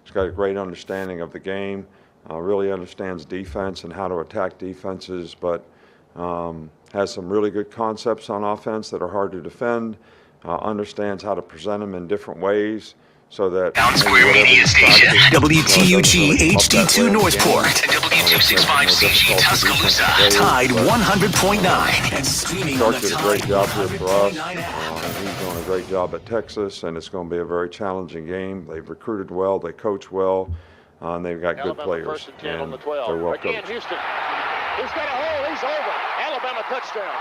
He's got a great understanding of the game, really understands defense and how to attack defenses, but has some really good concepts on offense that are hard to defend, understands how to present them in different ways so that Town Square Media Station, WTUG HD2 Northport, and W265CG Tuscaloosa, Tide 100.9, and streaming on Sark the did a Tide great job here for us. 100.9 app. He's doing a great job at Texas, and it's going to be a very challenging game. They've recruited well, they coach well, and they've got good players. First and 10 on the 12. They're well Again, coached. Houston. He's got a hole. He's over. Alabama touchdown.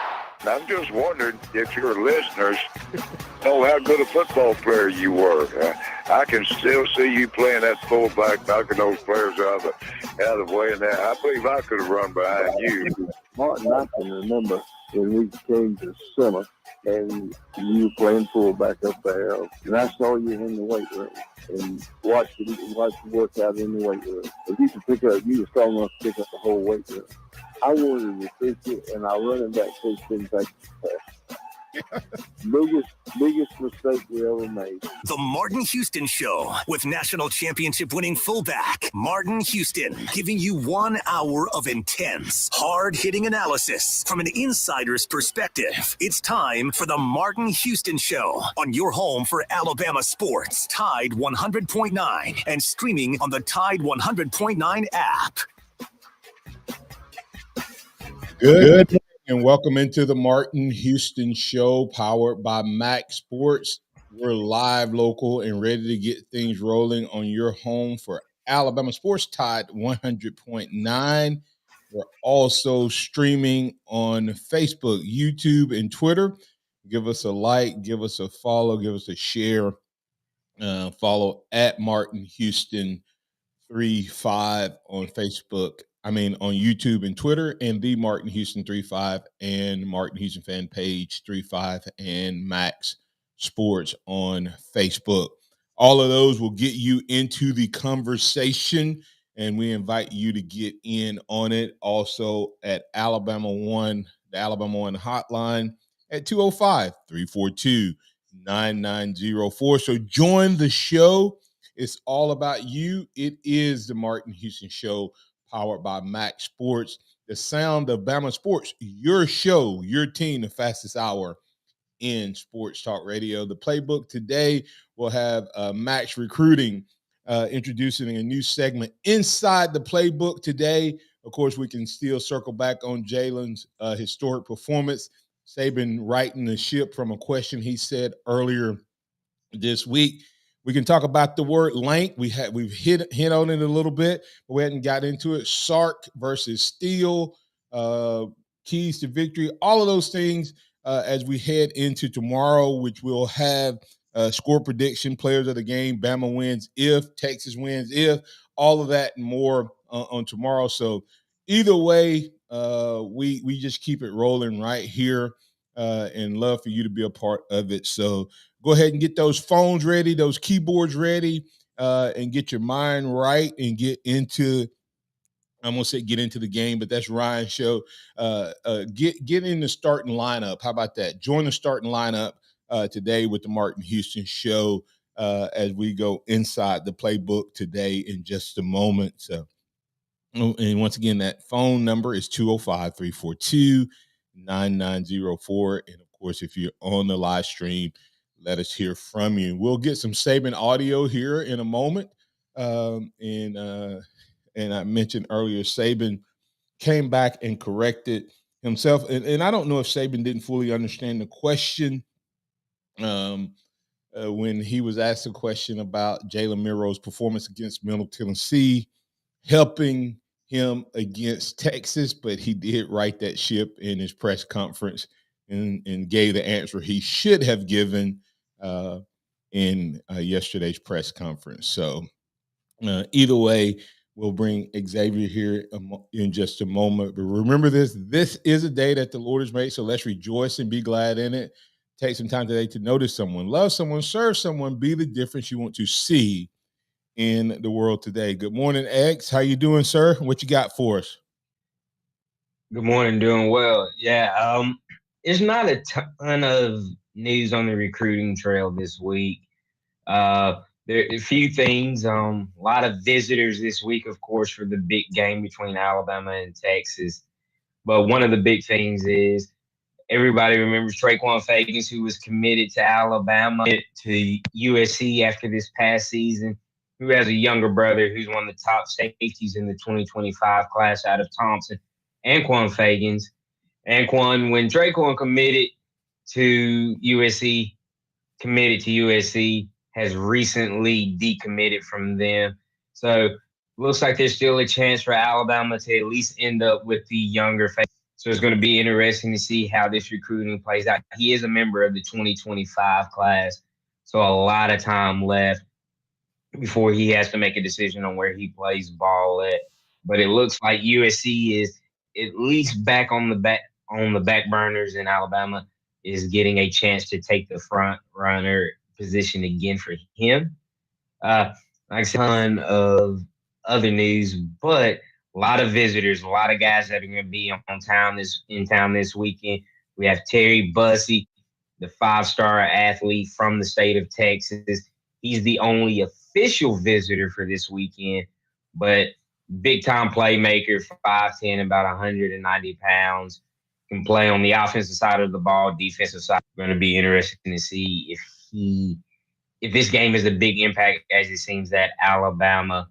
I'm just wondering if your listeners know how good a football player you were. I can still see you playing that fullback, knocking those players out of the way. And that, I believe I could have run behind you. Martin, I can remember when we came to summer and you were playing fullback up there, and I saw you in the weight room and watched you work out in the weight room. If you were strong enough to pick up the whole weight room. I wanted to pitch it, and our running back coach didn't take the pass. biggest mistake we ever made. The Martin Houston Show with national championship winning fullback Martin Houston, giving you 1 hour of intense, hard-hitting analysis from an insider's perspective. It's time for the Martin Houston Show on your home for Alabama sports, Tide 100.9, and streaming on the Tide 100.9 app. Good morning and welcome into the Martin Houston Show, powered by MaXSports. We're live, local, and ready to get things rolling on your home for Alabama sports, Tide 100.9. We're also streaming on Facebook, YouTube, and Twitter. Give us a like, give us a follow, give us a share. Follow at Martin Houston 35 on Facebook. On YouTube and Twitter, and the Martin Houston 35 and Martin Houston fan page 35 and Max Sports on Facebook. All of those will get you into the conversation, and we invite you to get in on it. Also at Alabama One, the Alabama One hotline at 205-342-9904. So join the show. It's all about you. It is the Martin Houston Show, powered by MaXSports, the sound of Bama sports, your show, your team, the fastest hour in sports talk radio. The Playbook today will have Max Recruiting introducing a new segment inside the Playbook today. Of course, we can still circle back on Jalen's historic performance. Saban righting the ship from a question he said earlier this week. We can talk about the word LANK. We've hit on it a little bit, but we hadn't got into it. Sark versus Steele, keys to victory, all of those things as we head into tomorrow, which we'll have score prediction, players of the game, Bama wins if, Texas wins if, all of that and more on tomorrow. So either way, we just keep it rolling right here and love for you to be a part of it. So go ahead and get those phones ready, those keyboards ready, and get your mind right and get into, I'm going to say get into the game, but that's Ryan's show. Get in the starting lineup. How about that? Join the starting lineup today with the Martin Houston Show as we go inside the Playbook today in just a moment. So, and once again, that phone number is 205-342-9904. And, of course, if you're on the live stream, let us hear from you. We'll get some Saban audio here in a moment. And I mentioned earlier, Saban came back and corrected himself. And I don't know if Saban didn't fully understand the question when he was asked a question about Jalen Milroe's performance against Middle Tennessee, helping him against Texas, but he did right that ship in his press conference and gave the answer he should have given in yesterday's press conference. So either way, we'll bring Xavier here in just a moment. But remember this is a day that the Lord has made, so let's rejoice and be glad in it. Take some time today to notice someone, love someone, serve someone, be the difference you want to see in the world today. Good morning, X. How you doing, sir? What you got for us? Good morning, doing well. Yeah, it's not a ton of news on the recruiting trail this week. There are a few things. A lot of visitors this week, of course, for the big game between Alabama and Texas. But one of the big things is everybody remembers Traquan Fagans, who was committed to Alabama, to USC after this past season, who has a younger brother who's one of the top safeties in the 2025 class out of Thompson, Anquan Fagans. Anquan, when Traquan committed to USC, has recently decommitted from them. So looks like there's still a chance for Alabama to at least end up with the younger face. So it's going to be interesting to see how this recruiting plays out. He is a member of the 2025 class, so a lot of time left before he has to make a decision on where he plays ball at. But it looks like USC is at least back on the back burners, and Alabama is getting a chance to take the front runner position again for him. Like a ton of other news, but a lot of visitors, a lot of guys that are going to be in town this weekend. We have Terry Bussey, the 5-star athlete from the state of Texas. He's the only official visitor for this weekend, but big time playmaker, 5'10", about 190 pounds. Can play on the offensive side of the ball, defensive side. Going to be interesting to see if this game is a big impact, as it seems that Alabama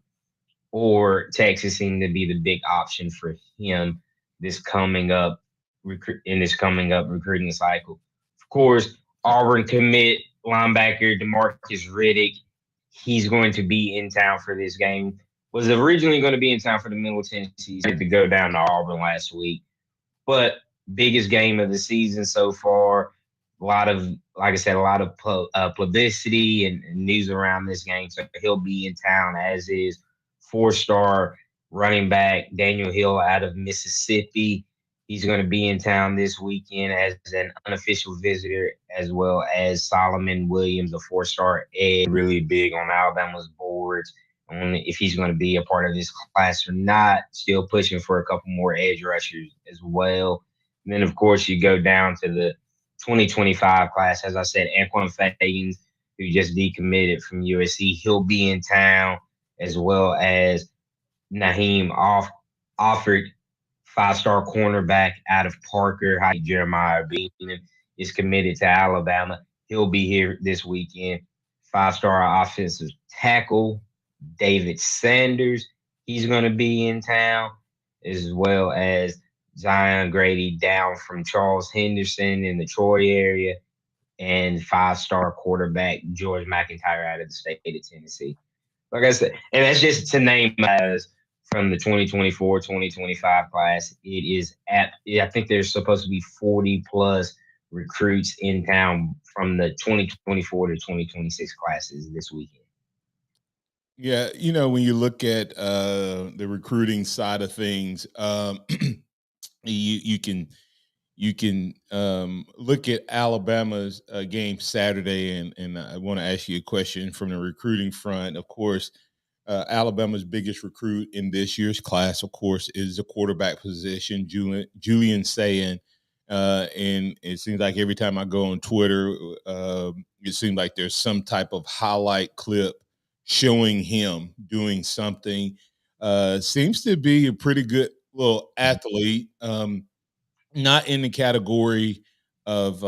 or Texas seem to be the big option for him this coming up recruiting cycle. Of course, Auburn commit linebacker DeMarcus Riddick. He's going to be in town for this game. Was originally going to be in town for the Middle Tennessee. He had to go down to Auburn last week, but biggest game of the season so far. A lot of, like I said, a lot of publicity and news around this game. So he'll be in town, as is 4-star running back Daniel Hill out of Mississippi. He's going to be in town this weekend as an unofficial visitor, as well as Solomon Williams, a 4-star edge, really big on Alabama's boards. If he's going to be a part of this class or not, still pushing for a couple more edge rushers as well. And then, of course, you go down to the 2025 class. As I said, Anquan Fagans, who just decommitted from USC, he'll be in town, as well as Naheem Offord, 5-star cornerback out of Parker. Jeremiah Beaton is committed to Alabama. He'll be here this weekend. 5-star offensive tackle David Sanders, he's going to be in town, as well as Zion Grady down from Charles Henderson in the Troy area, and 5-star quarterback George McIntyre out of the state of Tennessee. Like I said, and that's just to name as from the 2024-2025 class. I think there's supposed to be 40 plus recruits in town from the 2024 to 2026 classes this weekend. Yeah, when you look at the recruiting side of things, you can look at Alabama's game Saturday, and I want to ask you a question from the recruiting front. Of course, Alabama's biggest recruit in this year's class, of course, is the quarterback position, Julian Sayin. And it seems like every time I go on Twitter, it seems like there's some type of highlight clip showing him doing something. Seems to be a pretty good little athlete. Not in the category of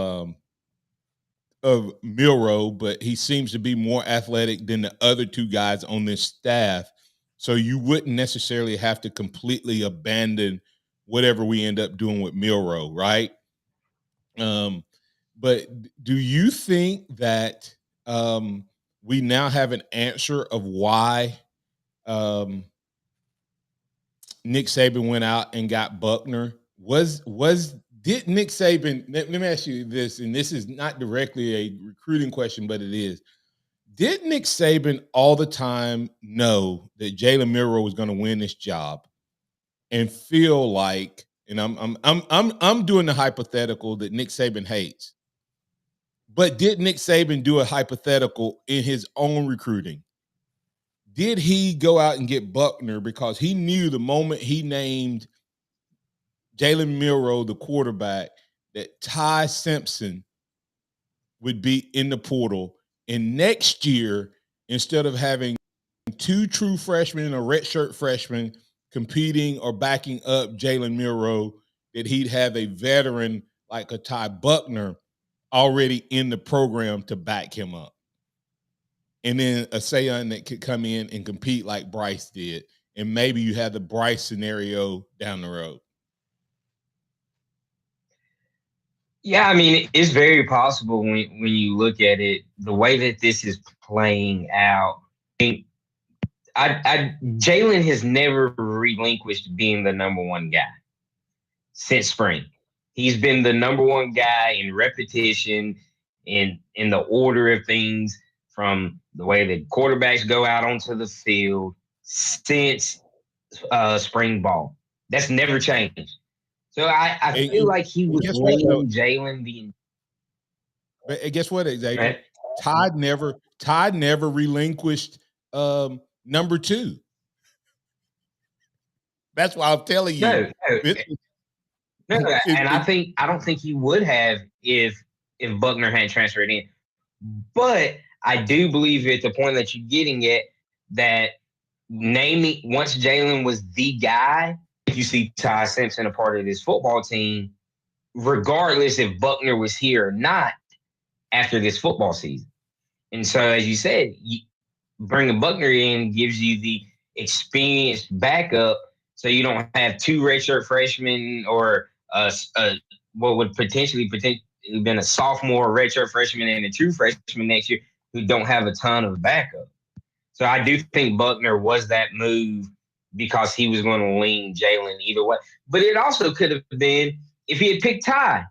Milroe, but he seems to be more athletic than the other two guys on this staff. So you wouldn't necessarily have to completely abandon whatever we end up doing with Milroe, right? But do you think that we now have an answer of why Nick Saban went out and got Buckner? Did Nick Saban, let me ask you this, and this is not directly a recruiting question, but it is. Did Nick Saban all the time know that Jalen Milroe was going to win this job and feel like, and I'm doing the hypothetical that Nick Saban hates, but did Nick Saban do a hypothetical in his own recruiting? Did he go out and get Buckner because he knew the moment he named Jalen Milroe, the quarterback, that Ty Simpson would be in the portal, and next year instead of having two true freshmen and a redshirt freshman competing or backing up Jalen Milroe, that he'd have a veteran like a Ty Buckner already in the program to back him up. And then a Sayon that could come in and compete like Bryce did. And maybe you have the Bryce scenario down the road. Yeah, I mean, it's very possible when you look at it, the way that this is playing out. Jalen has never relinquished being the number one guy since spring. He's been the number one guy in repetition, in the order of things, from the way the quarterbacks go out onto the field since spring ball. That's never changed. So I feel like he was leading Jalen. But guess what, Xavier? Right? Todd never relinquished number two. That's why I'm telling you. No, and I don't think he would have if Buckner hadn't transferred in. But I do believe at the point that you're getting at, that once Jalen was the guy, if you see Ty Simpson a part of this football team, regardless if Buckner was here or not after this football season. And so, as you said, bringing Buckner in gives you the experienced backup, so you don't have two redshirt freshmen or what would potentially been a sophomore redshirt freshman and a true freshman next year who don't have a ton of backup. So I do think Buckner was that move because he was going to lean Jalen either way. But it also could have been if he had picked Ty.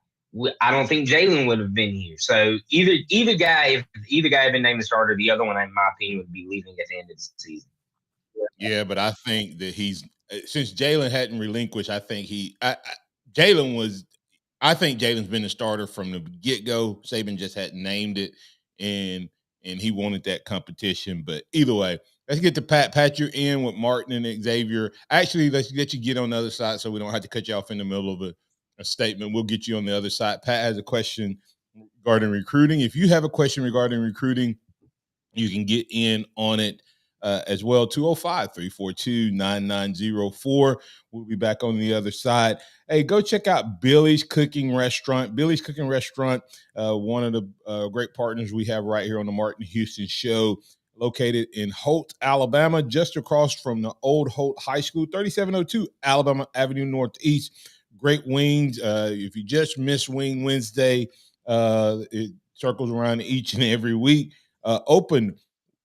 I don't think Jalen would have been here. So either guy, if either guy had been named the starter, the other one, in my opinion, would be leaving at the end of the season. Yeah, but I think that since Jalen hadn't relinquished, I think Jalen's been the starter from the get-go. Saban just hadn't named it, and he wanted that competition. But either way, let's get to Pat. Pat, you're in with Martin and Xavier. Actually, let's let you get on the other side so we don't have to cut you off in the middle of a statement. We'll get you on the other side. Pat has a question regarding recruiting. If you have a question regarding recruiting, you can get in on it as well. 205-342-9904. We'll be back on the other side. Hey, go check out Billy's Cooking Restaurant. Billy's Cooking Restaurant, one of the great partners we have right here on the Martin Houston Show, located in Holt, Alabama, just across from the old Holt High School, 3702 Alabama Avenue Northeast. Great wings. If you just missed Wing Wednesday, it circles around each and every week. Open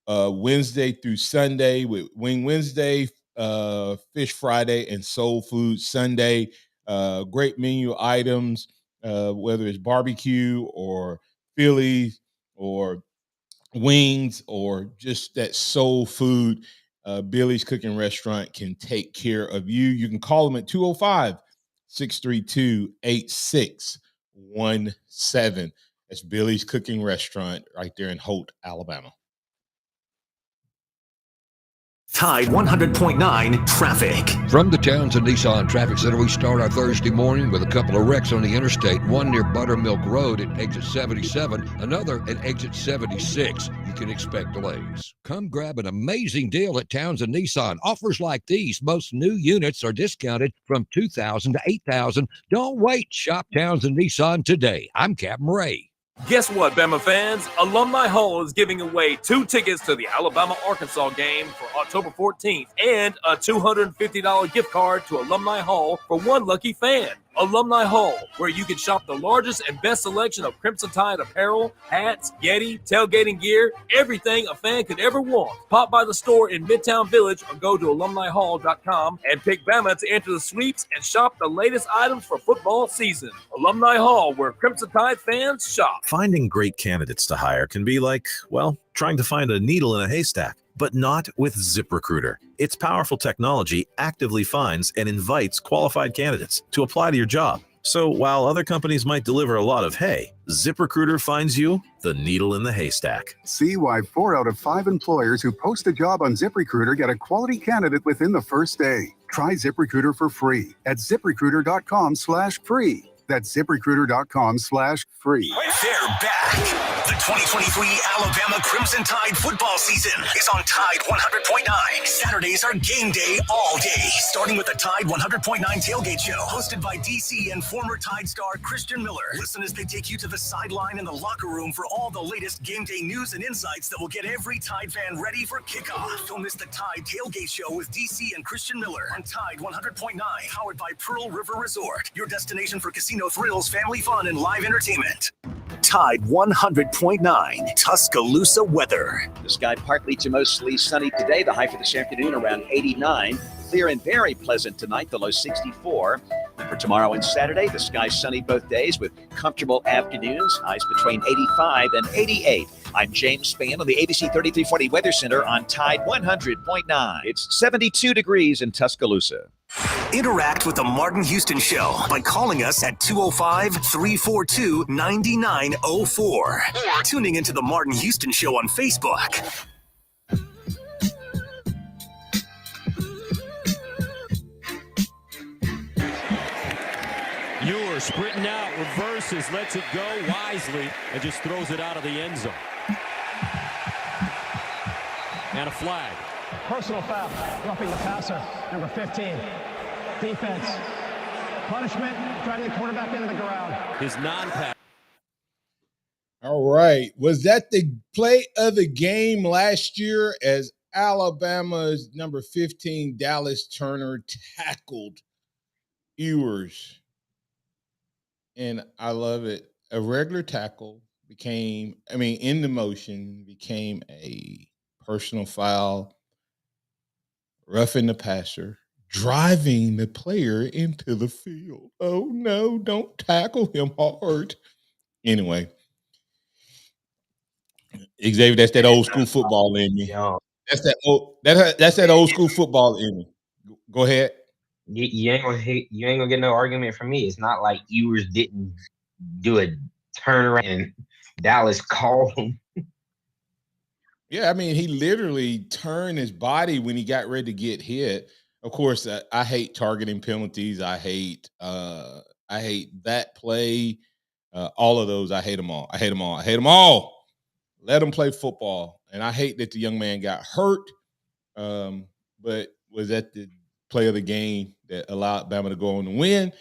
Wednesday through Sunday with Wing Wednesday, Fish Friday, and Soul Food Sunday. Great menu items, whether it's barbecue or Phillies or wings or just that soul food. Billy's Cooking Restaurant can take care of you. You can call them at 205-632-8617. That's Billy's Cooking Restaurant right there in Holt, Alabama. Tide 100.9 traffic. From the Townsend Nissan Traffic Center, we start our Thursday morning with a couple of wrecks on the interstate. One near Buttermilk Road at exit 77, another at exit 76. You can expect delays. Come grab an amazing deal at Townsend Nissan. Offers like these, most new units are discounted from $2,000 to $8,000. Don't wait. Shop Townsend Nissan today. I'm Captain Ray. Guess what, Bama fans? Alumni Hall is giving away 2 tickets to the Alabama-Arkansas game for October 14th and a $250 gift card to Alumni Hall for one lucky fan. Alumni Hall, where you can shop the largest and best selection of Crimson Tide apparel, hats, Yeti, tailgating gear, everything a fan could ever want. Pop by the store in Midtown Village or go to alumnihall.com and pick Bama to enter the sweeps and shop the latest items for football season. Alumni Hall, where Crimson Tide fans shop. Finding great candidates to hire can be like, well, trying to find a needle in a haystack. But not with ZipRecruiter. Its powerful technology actively finds and invites qualified candidates to apply to your job. So while other companies might deliver a lot of hay, ZipRecruiter finds you the needle in the haystack. See why 4 out of 5 employers who post a job on ZipRecruiter get a quality candidate within the first day. Try ZipRecruiter for free at ZipRecruiter.com/free. That's ZipRecruiter.com/free. They're back. The 2023 Alabama Crimson Tide football season is on Tide 100.9. Saturdays are game day all day, starting with the Tide 100.9 tailgate show, hosted by DC and former Tide star Christian Miller. Listen as they take you to the sideline and the locker room for all the latest game day news and insights that will get every Tide fan ready for kickoff. Don't miss the Tide tailgate show with DC and Christian Miller on Tide 100.9, powered by Pearl River Resort, your destination for casino thrills, family fun, and live entertainment. Tide 100.9 Tuscaloosa weather. The sky partly to mostly sunny today. The high for this afternoon around 89. Clear and very pleasant tonight, the low 64. And for tomorrow and Saturday, the sky sunny both days with comfortable afternoons, highs between 85 and 88. I'm James Spann on the ABC 3340 Weather Center on Tide 100.9. It's 72 degrees in Tuscaloosa. Interact with the Martin Houston Show by calling us at 205-342-9904 or tuning into the Martin Houston Show on Facebook. Ewer sprinting out, reverses, lets it go wisely, and just throws it out of the end zone. And a flag. Personal foul, roughing the passer, number 15. Defense. Punishment, driving the quarterback into the ground. His non-pass. All right. Was that the play of the game last year as Alabama's number 15, Dallas Turner, tackled Ewers? And I love it. A regular tackle became, in the motion, became a personal foul, roughing the passer, driving the player into the field. Oh, no, don't tackle him hard. Anyway, Xavier, that's that old school football in me. That's that old school football in me. Go ahead. You ain't gonna get no argument from me. It's not like Ewers didn't do a turnaround and Dallas called him. Yeah, he literally turned his body when he got ready to get hit. Of course, I hate targeting penalties. I hate that play. All of those, I hate them all. I hate them all. Let them play football. And I hate that the young man got hurt, but was that the play of the game that allowed Bama to go on to win?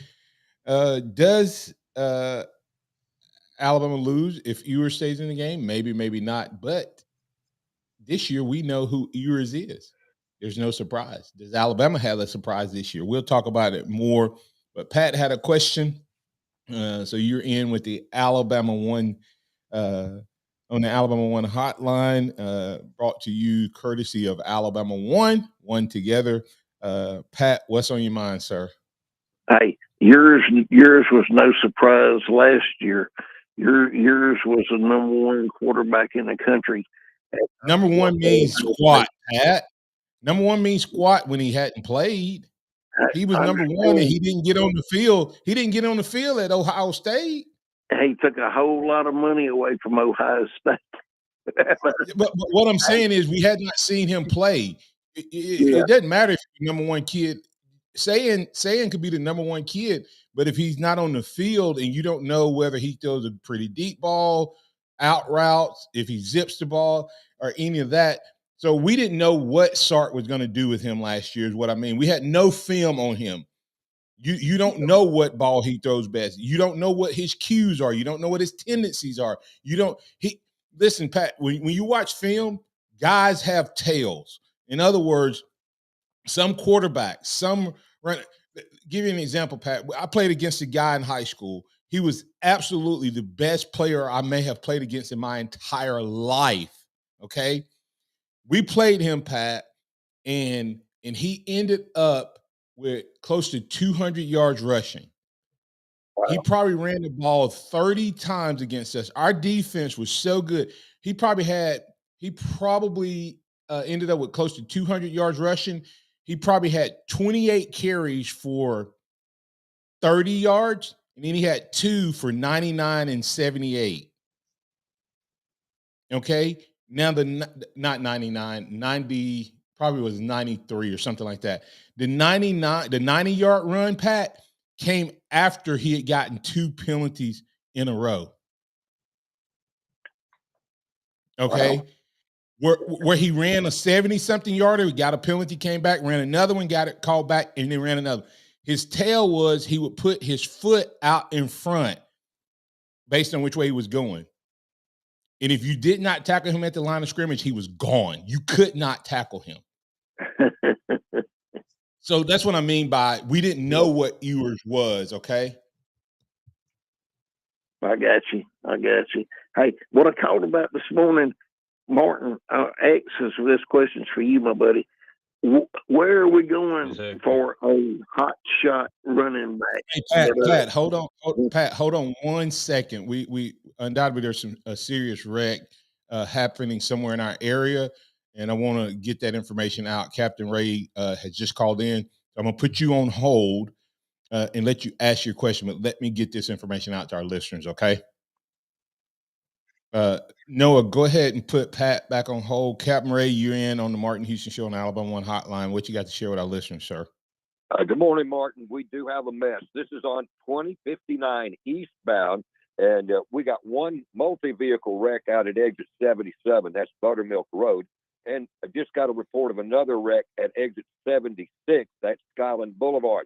Does Alabama lose if Ewers stays in the game? Maybe, maybe not. But this year, we know who Ewers is. There's no surprise. Does Alabama have a surprise this year? We'll talk about it more. But Pat had a question. So you're in with the Alabama One on the Alabama One hotline, brought to you courtesy of Alabama One together. Pat, what's on your mind, sir? Hey, yours was no surprise last year. Yours was the number one quarterback in the country. Number one means squat, Pat. Number one means squat when he hadn't played. He was number one, and he didn't get on the field. He didn't get on the field at Ohio State. He took a whole lot of money away from Ohio State. but what I'm saying is we had not seen him play. It doesn't matter if you're the number one kid. Saying could be the number one kid, but if he's not on the field and you don't know whether he throws a pretty deep ball, out routes, if he zips the ball, or any of that. So we didn't know what Sark was going to do with him last year is what I mean. We had no film on him. You don't know what ball he throws best. You don't know what his cues are. You don't know what his tendencies are. Listen, Pat, when you watch film, guys have tails. In other words, some quarterbacks, give you an example, Pat. I played against a guy in high school. He was absolutely the best player I may have played against in my entire life. Okay. We played him, Pat, and he ended up with close to 200 yards rushing. Wow. He probably ran the ball 30 times against us. Our defense was so good. He probably ended up with close to 200 yards rushing. He probably had 28 carries for 30 yards, and then he had 2 for 99 and 78. Okay? Now not 99, 90 probably was 93 or something like that. The 90-yard run, Pat, came after he had gotten 2 penalties in a row. Okay. Wow. Where he ran a 70-something yarder, he got a penalty, came back, ran another one, got it called back, and then ran another. His tell was he would put his foot out in front based on which way he was going. And if you did not tackle him at the line of scrimmage, he was gone. You could not tackle him. So that's what I mean by we didn't know what Ewers was, okay? I got you. Hey, what I called about this morning, Martin, X is this question's for you, my buddy. Where are we going for a hot shot running back? Hey, Pat, hold on. Pat, hold on 1 second. We undoubtedly there's a serious wreck happening somewhere in our area, and I want to get that information out. Captain Ray has just called in. I'm going to put you on hold and let you ask your question, but let me get this information out to our listeners, okay? Noah, go ahead and put Pat back on hold. Captain Ray, you're in on the Martin Houston Show on Alabama One Hotline. What you got to share with our listeners, sir? Good morning, Martin. We do have a mess. This is on 2059 eastbound, and we got one multi-vehicle wreck out at exit 77. That's Buttermilk Road. And I just got a report of another wreck at exit 76. That's Skyland Boulevard.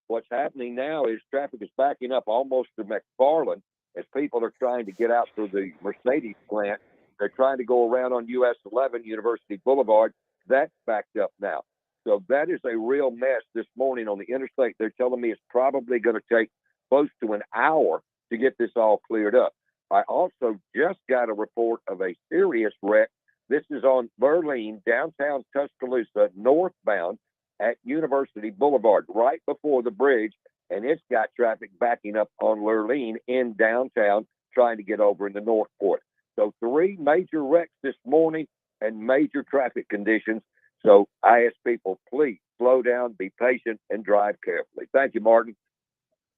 What's happening now is traffic is backing up almost to McFarland as people are trying to get out through the Mercedes plant. They're trying to go around on US 11 University Boulevard. That's backed up now. So that is a real mess this morning on the interstate. They're telling me it's probably going to take close to an hour to get this all cleared up. I also just got a report of a serious wreck. This is on Burleen, downtown Tuscaloosa, northbound at University Boulevard, right before the bridge. And it's got traffic backing up on Lurleen in downtown, trying to get over into Northport. So 3 major wrecks this morning and major traffic conditions. So I ask people, please slow down, be patient, and drive carefully. Thank you, Martin.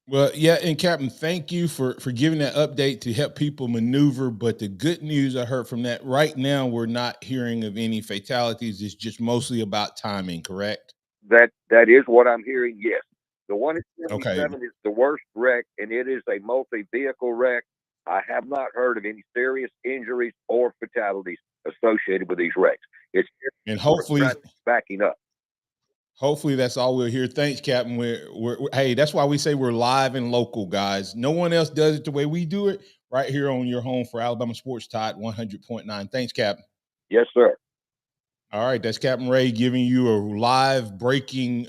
Well, yeah, and Captain, thank you for giving that update to help people maneuver. But the good news I heard from that, right now we're not hearing of any fatalities. It's just mostly about timing, correct? That is what I'm hearing, yes. The one at 77 is the worst wreck, and it is a multi-vehicle wreck. I have not heard of any serious injuries or fatalities associated with these wrecks. It's and hopefully backing up. Hopefully that's all we'll hear. Thanks, Captain. We're hey, that's why we say we're live and local, guys. No one else does it the way we do it. Right here on your home for Alabama Sports Tide 100.9. Thanks, Captain. Yes, sir. All right, that's Captain Ray giving you a live breaking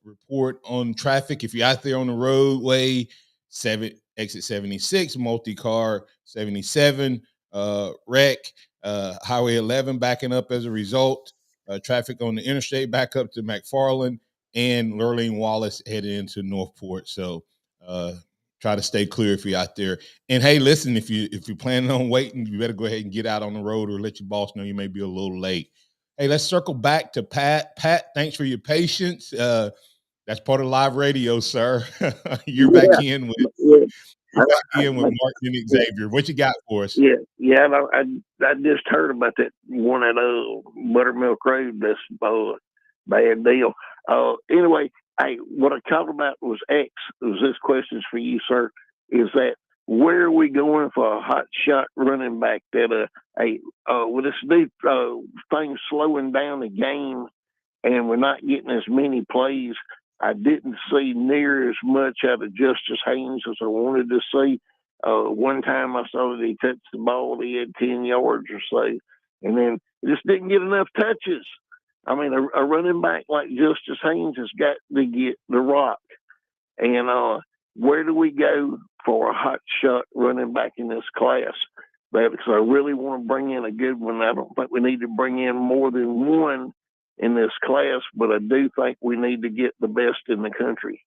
report on traffic. If you're out there on the roadway, exit 76, multi-car 77, wreck, Highway 11 backing up as a result. Traffic on the interstate back up to McFarland and Lurleen Wallace headed into Northport. So try to stay clear if you're out there. And hey, listen, if you're planning on waiting, you better go ahead and get out on the road or let your boss know you may be a little late. Hey, let's circle back to Pat. Pat, thanks for your patience. That's part of live radio, sir. You're back in with Martin and Xavier. What you got for us? Yeah. I just heard about that one at Buttermilk Road. That's bad deal. Anyway, hey, what I talked about was X. This question's for you, sir. Is that where are we going for a hot shot running back that with this new thing slowing down the game and we're not getting as many plays, I didn't see near as much out of Justice Haynes as I wanted to see. One time I saw that he touched the ball, he had 10 yards or so, and then just didn't get enough touches. I mean, a running back like Justice Haynes has got to get the rock. And where do we go for a hot shot running back in this class? Because I really want to bring in a good one. I don't think we need to bring in more than one in this class, but I do think we need to get the best in the country.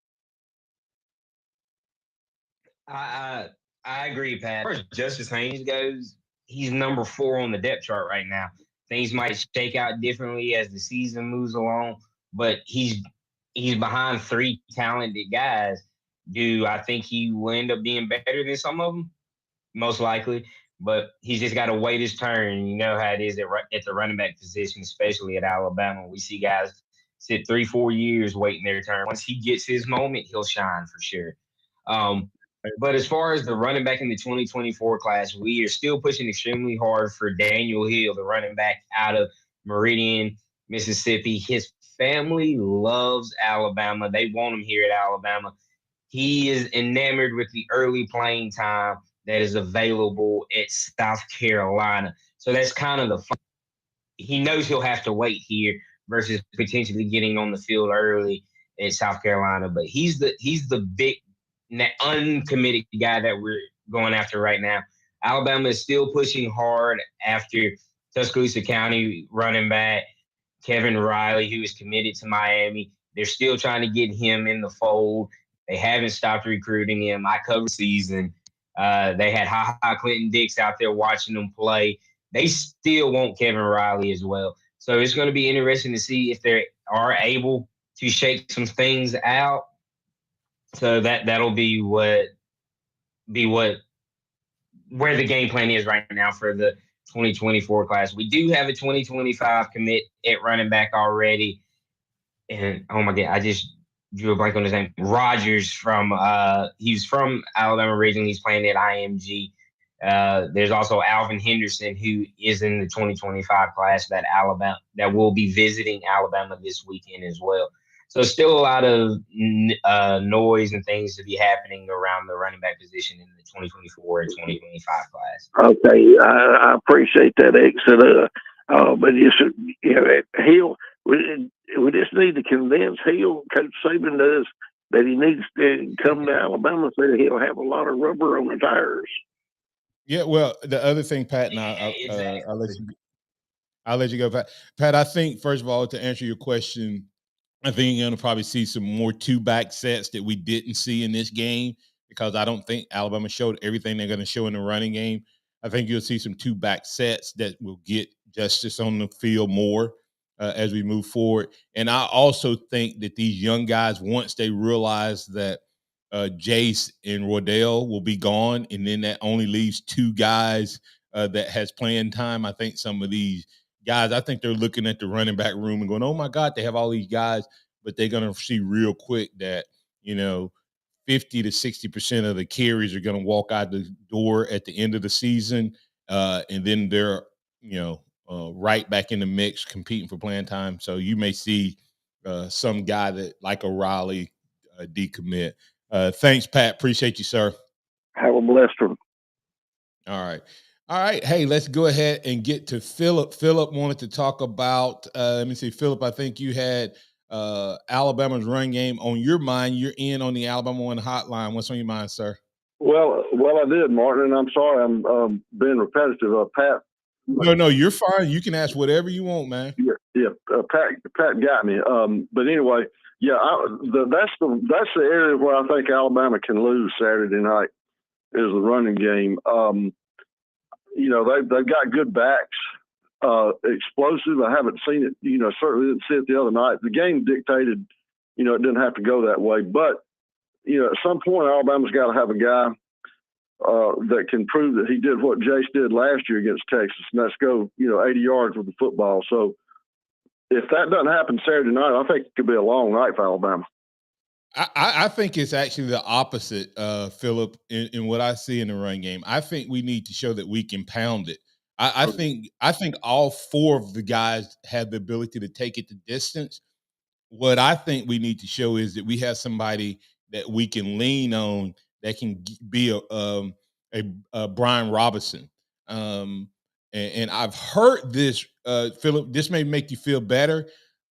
I agree, Pat. As far as Justice Haynes goes, he's number 4 on the depth chart right now. Things might shake out differently as the season moves along, but he's behind 3 talented guys. Do I think he will end up being better than some of them? Most likely. But he's just got to wait his turn. You know how it is at the running back position, especially at Alabama. We see guys sit 3-4 years waiting their turn. Once he gets his moment, he'll shine for sure. But as far as the running back in the 2024 class, we are still pushing extremely hard for Daniel Hill, the running back out of Meridian, Mississippi. His family loves Alabama. They want him here at Alabama. He is enamored with the early playing time that is available at South Carolina. So that's kind of he knows he'll have to wait here versus potentially getting on the field early at South Carolina. But he's the big uncommitted guy that we're going after right now. Alabama is still pushing hard after Tuscaloosa County running back Kevin Riley, who is committed to Miami. They're still trying to get him in the fold. They haven't stopped recruiting him. I covered season. They had Clinton Dix out there watching them play. They still want Kevin Riley as well. So it's going to be interesting to see if they are able to shake some things out. So that'll be where the game plan is right now for the 2024 class. We do have a 2025 commit at running back already. And oh my God, I just drew a blank on his name. Rogers he's from Alabama originally. He's playing at IMG. There's also Alvin Henderson, who is in the 2025 class that will be visiting Alabama this weekend as well. So still a lot of noise and things to be happening around the running back position in the 2024 and 2025 class. Okay, I appreciate that exit. But Hill, we just need to convince Hill, Coach Saban does, that he needs to come to Alabama so that he'll have a lot of rubber on the tires. Yeah, well, the other thing, Pat, and I'll let you go, Pat. Pat, I think first of all, to answer your question, I think you're going to probably see some more two-back sets that we didn't see in this game because I don't think Alabama showed everything they're going to show in the running game. I think you'll see some two-back sets that will get justice on the field more as we move forward. And I also think that these young guys, once they realize that Jace and Rodell will be gone, and then that only leaves two guys that has playing time, I think some of these guys, I think they're looking at the running back room and going, oh my God, they have all these guys, but they're going to see real quick that, 50 to 60% of the carries are going to walk out the door at the end of the season. And then they're, right back in the mix competing for playing time. So you may see some guy that like O'Reilly decommit. Thanks, Pat. Appreciate you, sir. Have a blessed one. All right. Hey, let's go ahead and get to Philip. Philip wanted to talk about, let me see, Philip, I think you had Alabama's run game on your mind. You're in on the Alabama One hotline. What's on your mind, sir? Well, I did, Martin, and I'm sorry I'm being repetitive. Pat. No, you're fine. You can ask whatever you want, man. Yeah. Pat got me. But anyway, that's the area where I think Alabama can lose Saturday night is the running game. They've got good backs, explosive. I haven't seen it, certainly didn't see it the other night. The game dictated, it didn't have to go that way. But, at some point, Alabama's got to have a guy that can prove that he did what Jace did last year against Texas, and that's go, 80 yards with the football. So if that doesn't happen Saturday night, I think it could be a long night for Alabama. I think it's actually the opposite, Philip, in what I see in the run game. I think we need to show that we can pound it. I think all four of the guys have the ability to take it the distance. What I think we need to show is that we have somebody that we can lean on that can be a Brian Robinson. And I've heard this, Philip, this may make you feel better.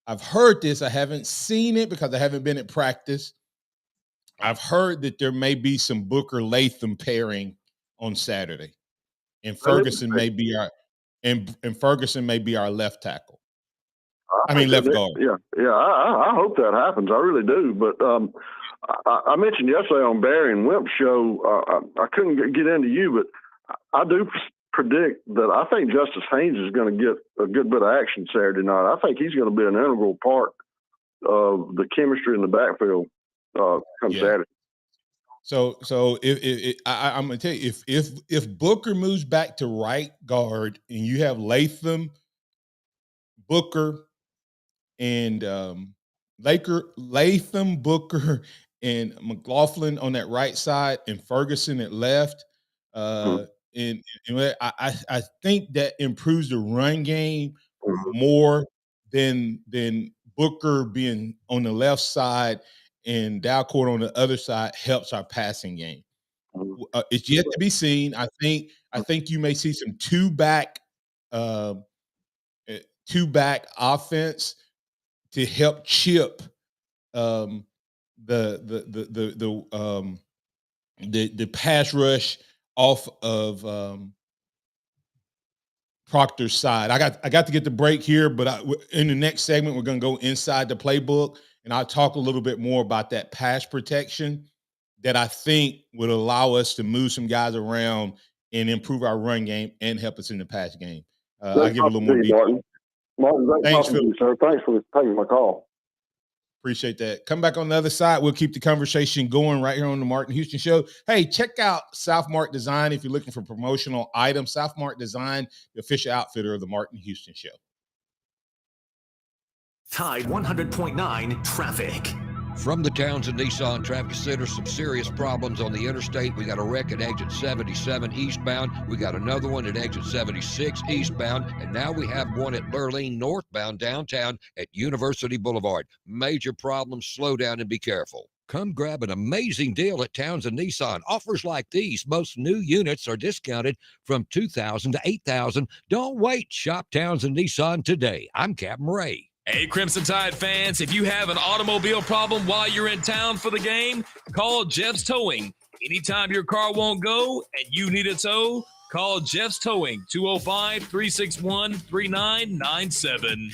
I've heard this. I haven't seen it because I haven't been at practice. I've heard that there may be some Booker Latham pairing on Saturday, and Ferguson may be our left tackle. Left guard. Yeah. I hope that happens. I really do. But I mentioned yesterday on Barry and Wimp's show. I couldn't get into you, but I do predict that I think Justice Haynes is going to get a good bit of action Saturday night. I think he's going to be an integral part of the chemistry in the backfield come Saturday. So if I'm going to tell you, if Booker moves back to right guard and you have Latham, Booker, and Booker and McLaughlin on that right side and Ferguson at left. And I think that improves the run game more than Booker being on the left side and Dalcourt on the other side helps our passing game. It's yet to be seen. I think you may see some two back offense to help chip the pass rush off of Proctor's side. I got to get the break here, but in the next segment we're going to go inside the playbook, and I'll talk a little bit more about that pass protection that I think would allow us to move some guys around and improve our run game and help us in the pass game. I'll give a little more detail. Martin, great Thanks, talking to you, sir. Thanks for taking my call. Appreciate that. Come back on the other side. We'll keep the conversation going right here on the Martin Houston Show. Hey, check out Southmark Design if you're looking for promotional items. Southmark Design, the official outfitter of the Martin Houston Show. Tide 100.9 traffic. From the Townsend Nissan Traffic Center, some serious problems on the interstate. We got a wreck at exit 77 eastbound. We got another one at exit 76 eastbound. And now we have one at Burlene northbound downtown at University Boulevard. Major problems. Slow down and be careful. Come grab an amazing deal at Townsend Nissan. Offers like these, most new units are discounted from $2,000 to $8,000. Don't wait. Shop Townsend Nissan today. I'm Captain Ray. Hey, Crimson Tide fans, if you have an automobile problem while you're in town for the game, call Jeff's Towing. Anytime your car won't go and you need a tow, call Jeff's Towing, 205-361-3997.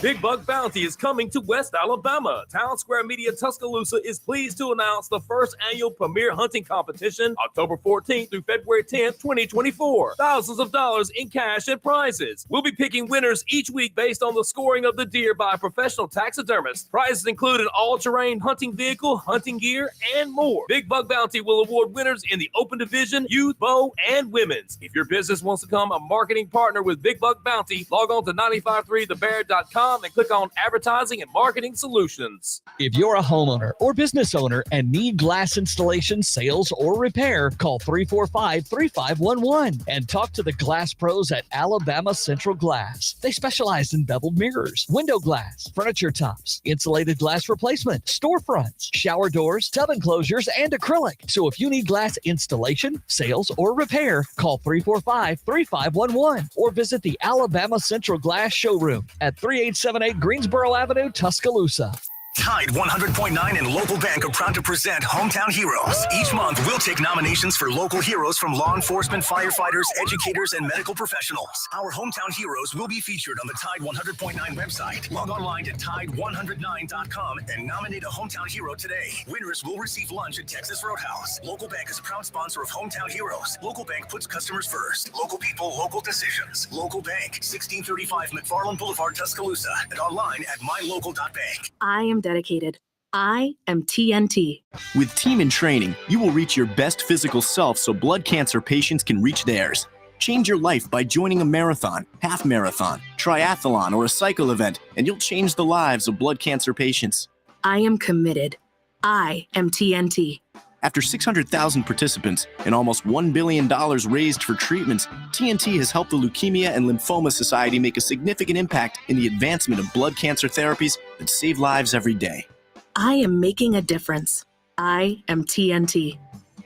Big Buck Bounty is coming to West Alabama. Town Square Media Tuscaloosa is pleased to announce the first annual Premier Hunting Competition, October 14th through February 10th, 2024. Thousands of dollars in cash and prizes. We'll be picking winners each week based on the scoring of the deer by a professional taxidermist. Prizes include an all-terrain hunting vehicle, hunting gear, and more. Big Buck Bounty will award winners in the open division, youth, bow, and women's. If your business wants to become a marketing partner with Big Buck Bounty, log on to 953thebear.com and click on Advertising and Marketing Solutions. If you're a homeowner or business owner and need glass installation, sales, or repair, call 345-3511 and talk to the glass pros at Alabama Central Glass. They specialize in beveled mirrors, window glass, furniture tops, insulated glass replacement, storefronts, shower doors, tub enclosures, and acrylic. So if you need glass installation, sales, or repair, call 345-3511 or visit the Alabama Central Glass showroom at 3878 Greensboro Avenue, Tuscaloosa. Tide 100.9 and Local Bank are proud to present Hometown Heroes. Each month, we'll take nominations for local heroes from law enforcement, firefighters, educators, and medical professionals. Our Hometown Heroes will be featured on the Tide 100.9 website. Log online to Tide109.com and nominate a Hometown Hero today. Winners will receive lunch at Texas Roadhouse. Local Bank is a proud sponsor of Hometown Heroes. Local Bank puts customers first. Local people, local decisions. Local Bank, 1635 McFarland Boulevard, Tuscaloosa, and online at mylocal.bank. I am dedicated. I am TNT. With Team in Training, you will reach your best physical self so blood cancer patients can reach theirs. Change your life by joining a marathon, half marathon, triathlon, or a cycle event, and you'll change the lives of blood cancer patients. I am committed. I am TNT. After 600,000 participants and almost $1 billion raised for treatments, TNT has helped the Leukemia and Lymphoma Society make a significant impact in the advancement of blood cancer therapies that save lives every day. I am making a difference. I am TNT.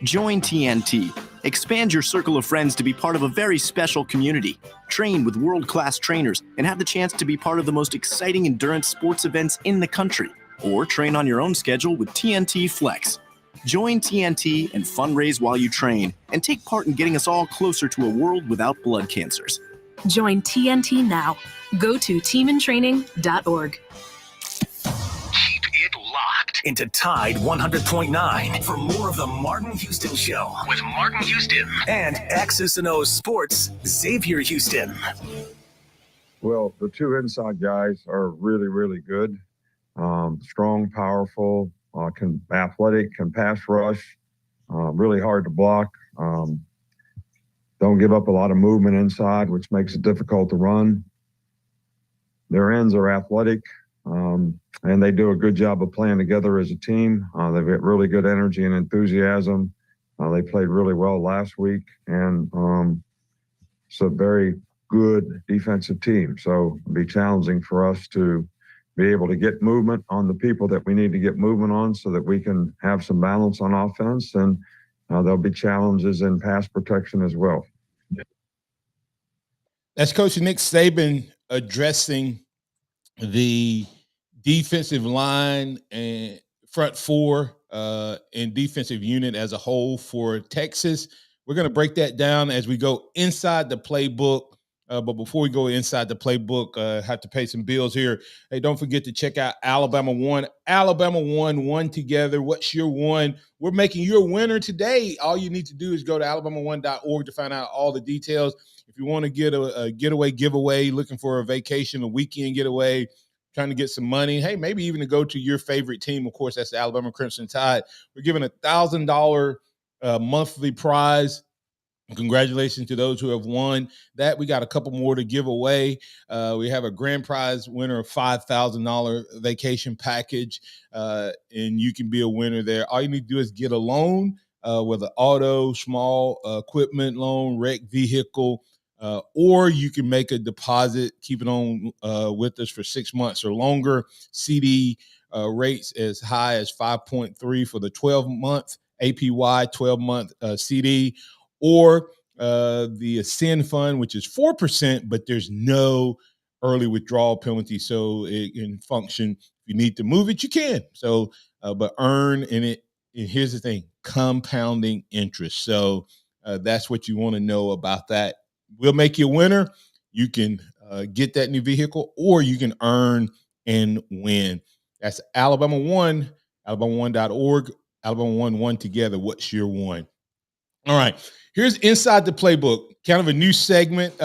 Join TNT. Expand your circle of friends to be part of a very special community. Train with world-class trainers and have the chance to be part of the most exciting endurance sports events in the country. Or train on your own schedule with TNT Flex. Join TNT and fundraise while you train and take part in getting us all closer to a world without blood cancers. Join TNT now. Go to teamintraining.org. Keep it locked into Tide 100.9 for more of the Martin Houston Show with Martin Houston and Axis and O Sports' Xavier Houston. Well, the two inside guys are really, really good. Strong, powerful, athletic, can pass rush, really hard to block. Don't give up a lot of movement inside, which makes it difficult to run. Their ends are athletic, And they do a good job of playing together as a team. They've got really good energy and enthusiasm. They played really well last week, and it's a very good defensive team. So it'll be challenging for us to be able to get movement on the people that we need to get movement on so that we can have some balance on offense. And there'll be challenges in pass protection as well. That's Coach Nick Saban addressing the defensive line and front four and defensive unit as a whole for Texas. We're going to break that down as we go inside the playbook. But before we go inside the playbook, have to pay some bills here. Hey, don't forget to check out Alabama One. Alabama One together. What's your one? We're making you a winner today. All you need to do is go to alabama1.org to find out all the details. If you want to get a getaway giveaway, looking for a vacation, a weekend getaway, trying to get some money, hey, maybe even to go to your favorite team. Of course, that's the Alabama Crimson Tide. We're giving $1,000 monthly prize. Congratulations to those who have won that. We got a couple more to give away. We have a grand prize winner of $5,000 vacation package, and you can be a winner there. All you need to do is get a loan, whether auto, small equipment loan, wreck vehicle, or you can make a deposit, keep it on with us for 6 months or longer. CD rates as high as 5.3 for the 12-month APY, 12-month CD, or the Ascend Fund, which is 4%, but there's no early withdrawal penalty, so it can function. If you need to move it, you can. So, but earn in it. And here's the thing: compounding interest. So that's what you want to know about that. We'll make you a winner. You can get that new vehicle, or you can earn and win. That's Alabama One, alabama1.org, Alabama One together. What's your one? All right. Here's Inside the Playbook, kind of a new segment.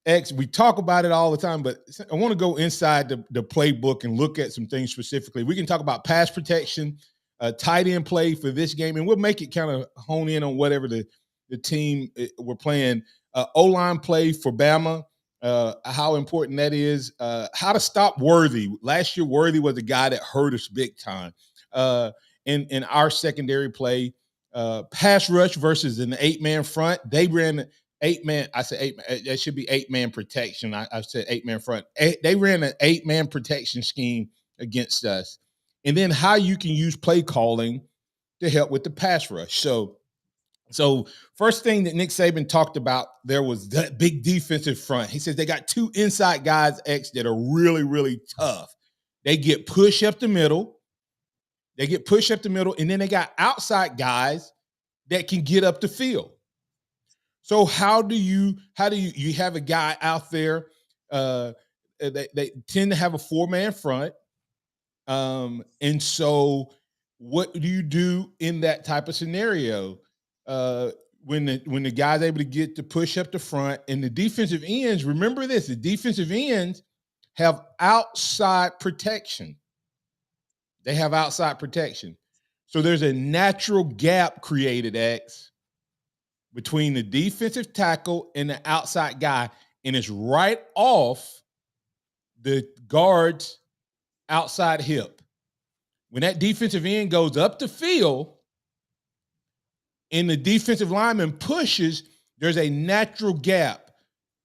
X, we talk about it all the time, but I want to go inside the playbook and look at some things specifically. We can talk about pass protection, tight end play for this game, and we'll make it kind of hone in on whatever the team we're playing. O-line play for Bama, how important that is. How to stop Worthy. Last year, Worthy was the guy that hurt us big time. In our secondary play, pass rush versus an 8-man front. They ran 8-man. I said 8. That should be 8-man protection. I said 8-man front. They ran an 8-man protection scheme against us. And then how you can use play calling to help with the pass rush. So first thing that Nick Saban talked about, there was that big defensive front. He says they got two inside guys, X, that are really, really tough. They get push up the middle. And then they got outside guys that can get up the field. So how do you have a guy out there? They tend to have a 4-man front. And so what do you do in that type of scenario? When the guy's able to get to push up the front, and the defensive ends, remember this, the defensive ends have outside protection. They have outside protection. So there's a natural gap created, X, between the defensive tackle and the outside guy, and it's right off the guard's outside hip. When that defensive end goes up the field and the defensive lineman pushes, there's a natural gap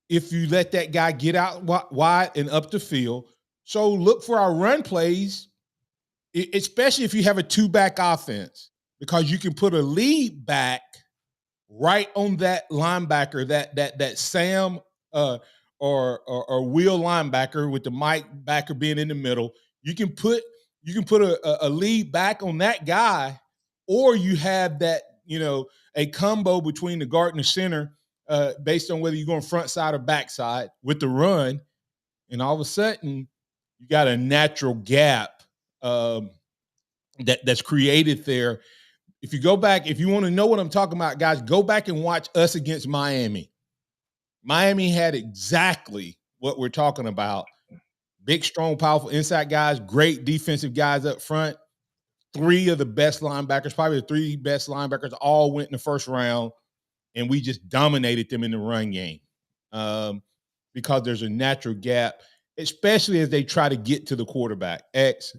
if you let that guy get out wide and up the field. So look for our run plays, especially if you have a 2-back offense, because you can put a lead back right on that linebacker, that Sam or Will linebacker with the Mike backer being in the middle. You can put a lead back on that guy, or you have that, a combo between the guard and the center based on whether you're going front side or back side with the run, and all of a sudden you got a natural gap that's created there. If you go back, if you want to know what I'm talking about, guys, go back and watch us against Miami. Miami had exactly what we're talking about. Big, strong, powerful inside guys, great defensive guys up front. 3 of the best linebackers, probably the 3 best linebackers, all went in the first round, and we just dominated them in the run game because there's a natural gap. especially as they try to get to the quarterback. X.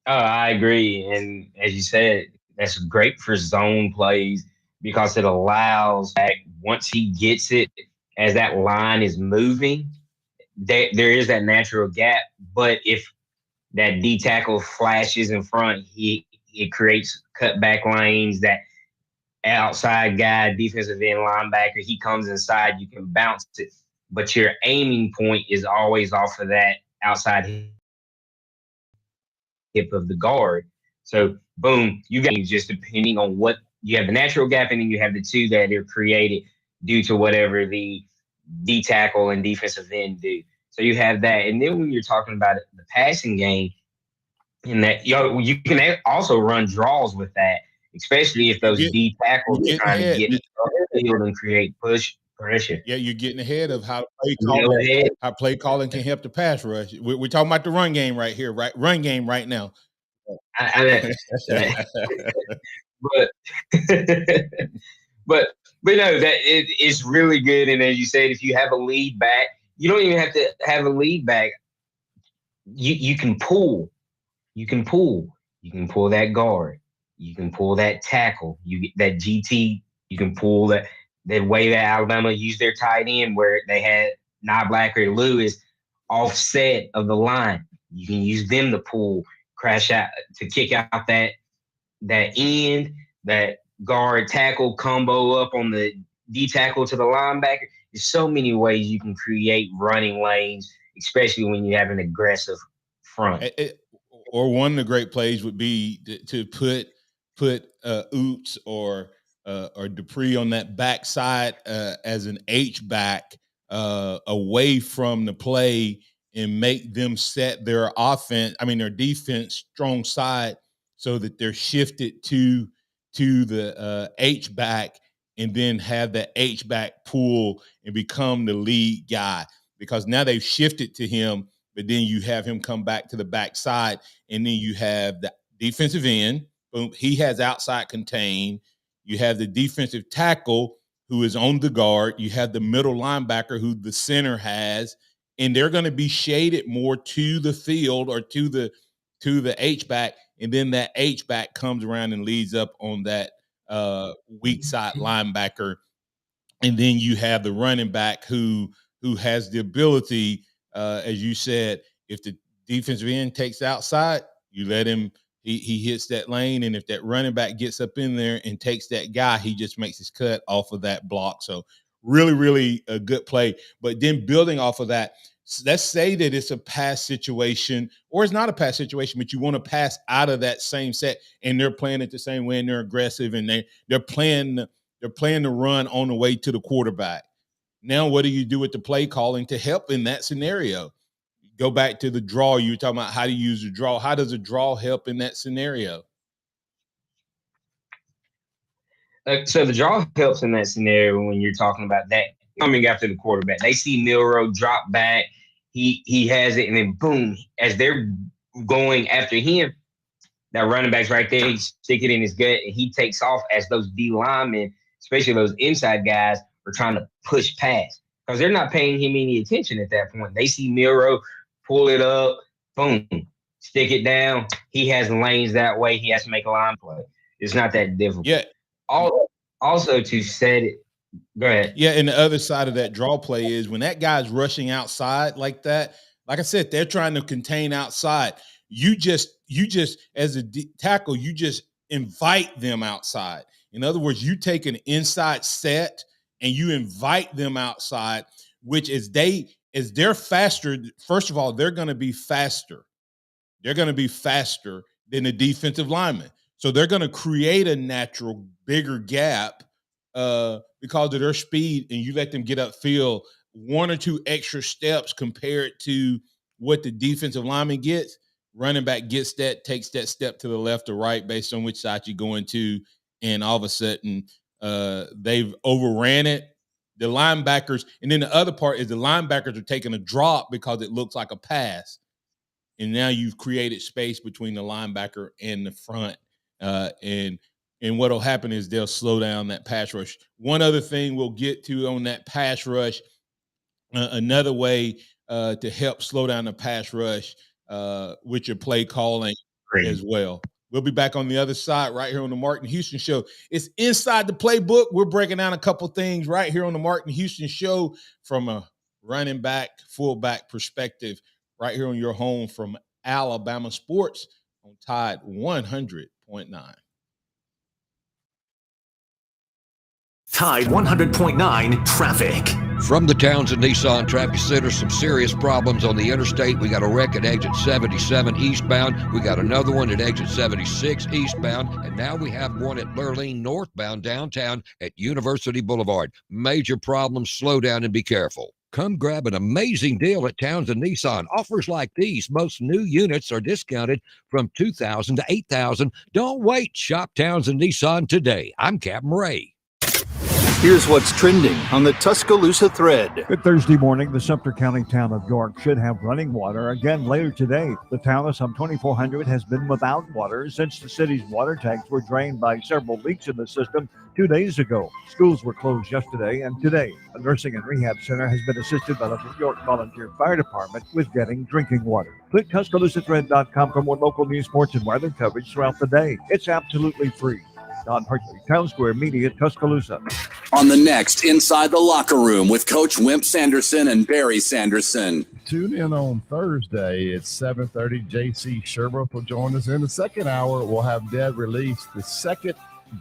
I agree. And as you said, that's great for zone plays because it allows that once he gets it, as that line is moving, there is that natural gap. But if that D tackle flashes in front, it creates cutback lanes. That outside guy, defensive end linebacker, he comes inside, you can bounce it. But your aiming point is always off of that outside hip of the guard. So boom, you got just depending on what you have the natural gap, and then you have the two that are created due to whatever the D tackle and defensive end do. So you have that, and then when you're talking about the passing game, in that you can also run draws with that, especially if those D tackles are trying to get the field and create push pressure. Yeah, you're getting ahead of how play calling can help the pass rush. We're talking about the run game right here, right? Run game right now. But no, that it's really good. And as you said, if you have a lead back, you don't even have to have a lead back. You can pull. You can pull that guard. You can pull that tackle. You get that GT. You can pull that. The way that Alabama used their tight end, where they had Knoblacker or Lewis offset of the line. You can use them to pull, crash out, to kick out that end, that guard tackle combo up on the D tackle to the linebacker. There's so many ways you can create running lanes, especially when you have an aggressive front. Or one of the great plays would be to put Oots or Dupree on that backside as an H back away from the play and make them set their their defense strong side so that they're shifted to the H back, and then have that H back pull and become the lead guy, because now they've shifted to him. But then you have him come back to the backside, and then you have the defensive end. Boom, he has outside contain. You have the defensive tackle who is on the guard. You have the middle linebacker who the center has, and they're going to be shaded more to the field or to the H-back, and then that H-back comes around and leads up on that weak side linebacker. And then you have the running back who has the ability, as you said, if the defensive end takes outside, you let him, he hits that lane. And if that running back gets up in there and takes that guy, he just makes his cut off of that block. So really, really a good play. But then building off of that, let's say that it's a pass situation, or it's not a pass situation, but you want to pass out of that same set, and they're playing it the same way, and they're aggressive, and they're playing the run on the way to the quarterback. Now, what do you do with the play calling to help in that scenario? Go back to the draw. You were talking about how to use the draw. How does a draw help in that scenario? So the draw helps in that scenario when you're talking about that coming after the quarterback. They see Milroe drop back. He has it, and then boom, as they're going after him, that running back's right there. He stick it in his gut, and he takes off as those D linemen, especially those inside guys, are trying to push past, because they're not paying him any attention at that point. They see Milroe pull it up, boom, stick it down. He has lanes that way. He has to make a line play. It's not that difficult. Yeah. Also to set it, go ahead. Yeah, and the other side of that draw play is when that guy's rushing outside like that, like I said, they're trying to contain outside. You just as a tackle, you just invite them outside. In other words, you take an inside set and you invite them outside, which is they're faster. First of all, they're going to be faster. They're going to be faster than the defensive lineman. So they're going to create a natural bigger gap because of their speed, and you let them get upfield one or two extra steps compared to what the defensive lineman gets. Running back gets that, takes that step to the left or right based on which side you're going to, and all of a sudden they've overran it. The linebackers, and then the other part is the linebackers are taking a drop because it looks like a pass. And now you've created space between the linebacker and the front. And what will happen is they'll slow down that pass rush. One other thing we'll get to on that pass rush, another way to help slow down the pass rush with your play calling as well. We'll be back on the other side right here on the Martin Houston Show. It's Inside the Playbook. We're breaking down a couple things right here on the Martin Houston Show from a running back, fullback perspective right here on your home from Alabama Sports on Tide 100.9. Tide 100.9 traffic. From the Townsend Nissan Traffic Center, some serious problems on the interstate. We got a wreck at exit 77 eastbound. We got another one at exit 76 eastbound. And now we have one at Lurleen northbound downtown at University Boulevard. Major problems. Slow down and be careful. Come grab an amazing deal at Townsend Nissan. Offers like these. Most new units are discounted from $2,000 to $8,000. Don't wait. Shop Townsend Nissan today. I'm Captain Ray. Here's what's trending on the Tuscaloosa thread. Good Thursday morning. The Sumter County town of York should have running water again later today. The town of some 2,400 has been without water since the city's water tanks were drained by several leaks in the system 2 days ago. Schools were closed yesterday and today. A nursing and rehab center has been assisted by the New York Volunteer Fire Department with getting drinking water. Click TuscaloosaThread.com for more local news, sports, and weather coverage throughout the day. It's absolutely free. Don Hartley, Town Square Media, Tuscaloosa. On the next Inside the Locker Room with Coach Wimp Sanderson and Barry Sanderson. Tune in on Thursday at 7:30. J.C. Sherbrooke will join us. In the second hour, we'll have Dad release the second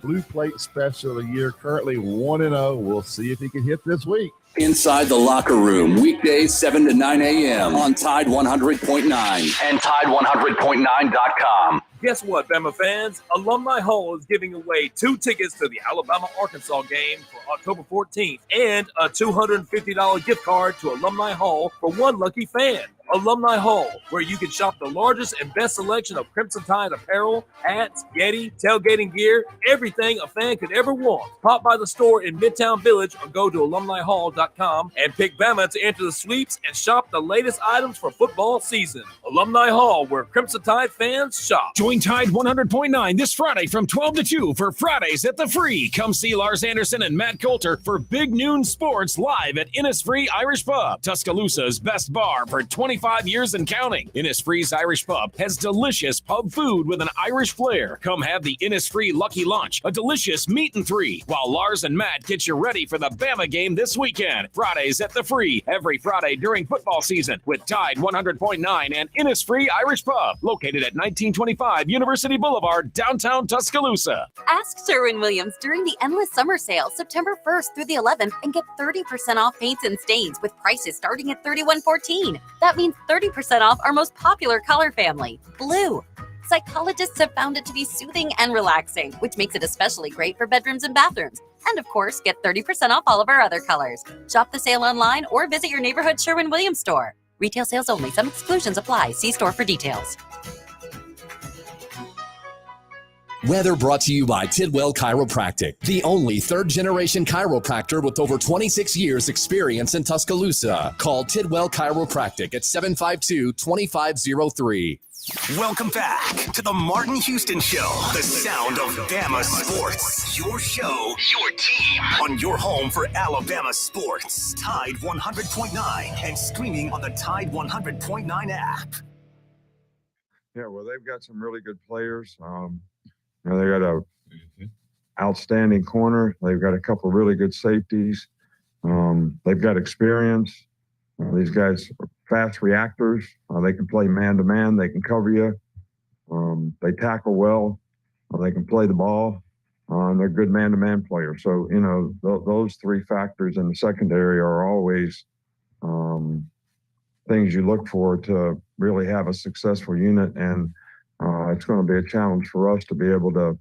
Blue Plate special of the year, currently 1-0. We'll see if he can hit this week. Inside the Locker Room, weekdays 7 to 9 a.m. on Tide 100.9 and Tide100.9.com. Guess what, Bama fans? Alumni Hall is giving away 2 tickets to the Alabama-Arkansas game for October 14th and a $250 gift card to Alumni Hall for one lucky fan. Alumni Hall, where you can shop the largest and best selection of Crimson Tide apparel, hats, Getty, tailgating gear, everything a fan could ever want. Pop by the store in Midtown Village or go to alumnihall.com and pick Bama to enter the sweeps and shop the latest items for football season. Alumni Hall, where Crimson Tide fans shop. Join Tide 100.9 this Friday from 12 to 2 for Fridays at the Free. Come see Lars Anderson and Matt Coulter for Big Noon Sports live at Innisfree Irish Pub, Tuscaloosa's best bar for 25 years and counting. Innisfree's Irish Pub has delicious pub food with an Irish flair. Come have the Innisfree Lucky Lunch, a delicious meat and three, while Lars and Matt get you ready for the Bama game this weekend. Fridays at the Free, every Friday during football season with Tide 100.9 and Innisfree Irish Pub, located at 1925 University Boulevard, downtown Tuscaloosa. Ask Sherwin-Williams during the Endless Summer Sale, September 1st through the 11th, and get 30% off paints and stains with prices starting at $31.14. That means 30% off our most popular color family, blue. Psychologists have found it to be soothing and relaxing, which makes it especially great for bedrooms and bathrooms. And of course, get 30% off all of our other colors. Shop the sale online or visit your neighborhood Sherwin-Williams store. Retail sales only. Some exclusions apply. See store for details. Weather brought to you by Tidwell Chiropractic, the only third-generation chiropractor with over 26 years experience in Tuscaloosa. Call Tidwell Chiropractic at 752-2503. Welcome back to the Martin Houston Show, the sound of Bama sports. Your show, your team, on your home for Alabama sports. Tide 100.9 and streaming on the Tide 100.9 app. Yeah, well, they've got some really good players. They got a outstanding corner. They've got a couple of really good safeties. They've got experience. These guys are fast reactors. They can play man-to-man. They can cover you. They tackle well. They can play the ball. And they're good man-to-man players. So, those three factors in the secondary are always things you look for to really have a successful unit. And it's going to be a challenge for us to be able to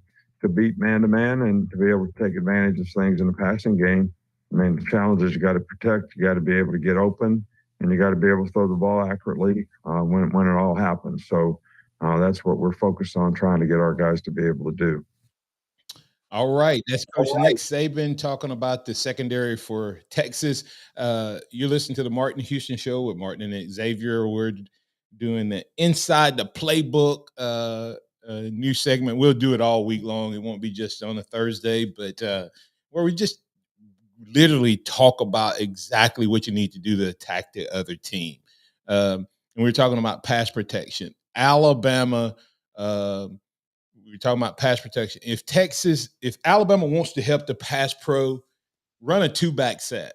beat man-to-man and to be able to take advantage of things in the passing game. I mean, the challenge is you got to protect, you got to be able to get open, and you got to be able to throw the ball accurately when it all happens. So that's what we're focused on, trying to get our guys to be able to do. All right. That's Coach Nick Saban talking about the secondary for Texas. You're listening to the Martin Houston Show with Martin and Xavier. We're doing the Inside the Playbook new segment. We'll do it all week long. It won't be just on a Thursday, but where we just literally talk about exactly what you need to do to attack the other team. And we're talking about pass protection. Alabama, we're talking about pass protection. If Alabama wants to help the pass pro, run a two-back set.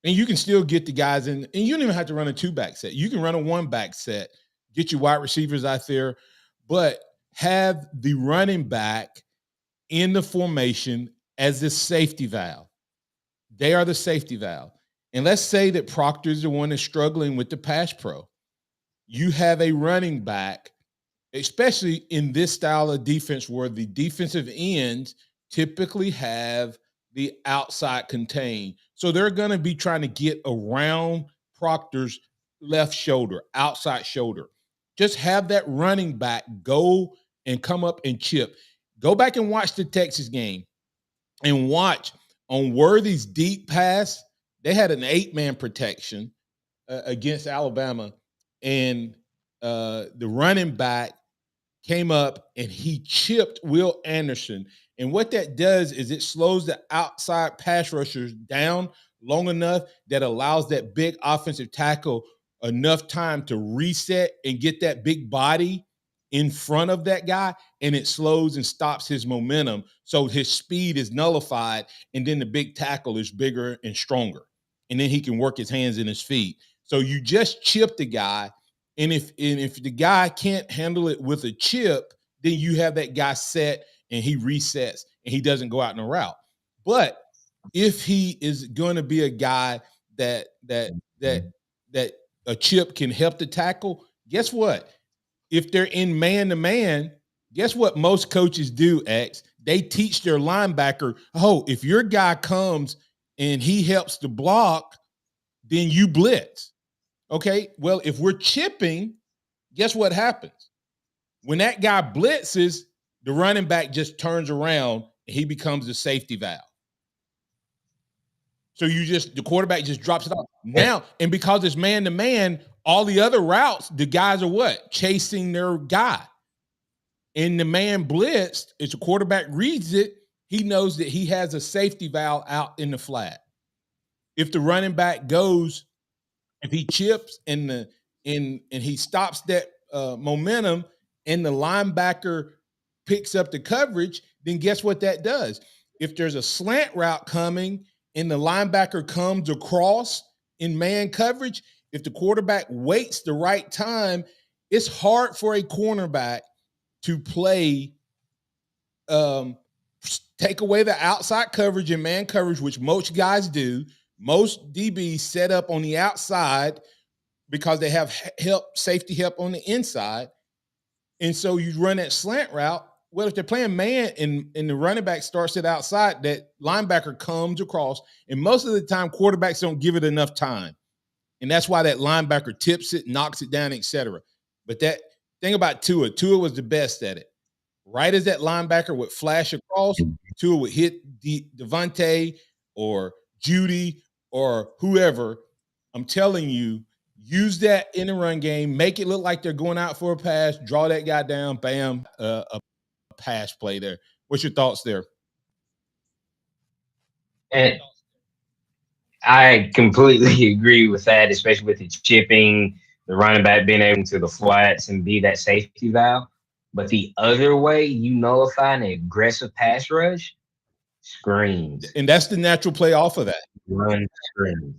And you can still get the guys in, and you don't even have to run a two-back set. You can run a one-back set, get your wide receivers out there, but have the running back in the formation as the safety valve. They are the safety valve. And let's say that Proctor's the one that's struggling with the pass pro. You have a running back, especially in this style of defense where the defensive ends typically have the outside contain. So they're going to be trying to get around Proctor's left shoulder, outside shoulder. Just have that running back go and come up and chip. Go back and watch the Texas game and watch on Worthy's deep pass. They had an 8-man protection against Alabama, and the running back came up and he chipped Will Anderson. And what that does is it slows the outside pass rushers down long enough that allows that big offensive tackle enough time to reset and get that big body in front of that guy, and it slows and stops his momentum. So his speed is nullified, and then the big tackle is bigger and stronger. And then he can work his hands and his feet. So you just chip the guy. And if the guy can't handle it with a chip, then you have that guy set and he resets and he doesn't go out in a route. But if he is going to be a guy that a chip can help the tackle, guess what? If they're in man-to-man, guess what most coaches do, X? They teach their linebacker, if your guy comes and he helps the block, then you blitz. Okay, well, if we're chipping, guess what happens? When that guy blitzes, the running back just turns around and he becomes the safety valve. So the quarterback just drops it off. Now, and because it's man-to-man, all the other routes, the guys are what? Chasing their guy. And the man blitzed, if the quarterback reads it, he knows that he has a safety valve out in the flat. If the running back goes, if he chips and he stops that momentum and the linebacker picks up the coverage, then guess what that does? If there's a slant route coming and the linebacker comes across in man coverage, if the quarterback waits the right time, it's hard for a cornerback to play, take away the outside coverage and man coverage, which most guys do. Most DBs set up on the outside because they have safety help on the inside. And so you run that slant route. Well, if they're playing man and the running back starts it outside, that linebacker comes across. And most of the time, quarterbacks don't give it enough time. And that's why that linebacker tips it, knocks it down, etc. But that thing about Tua was the best at it. Right as that linebacker would flash across, Tua would hit Devontae or Judy or whoever. I'm telling you, use that in the run game, make it look like they're going out for a pass, draw that guy down, bam, a pass play there. What's your thoughts there? And I completely agree with that, especially with the chipping, the running back being able to the flats and be that safety valve. But the other way you nullify an aggressive pass rush, screens. And that's the natural play off of that. Run screens.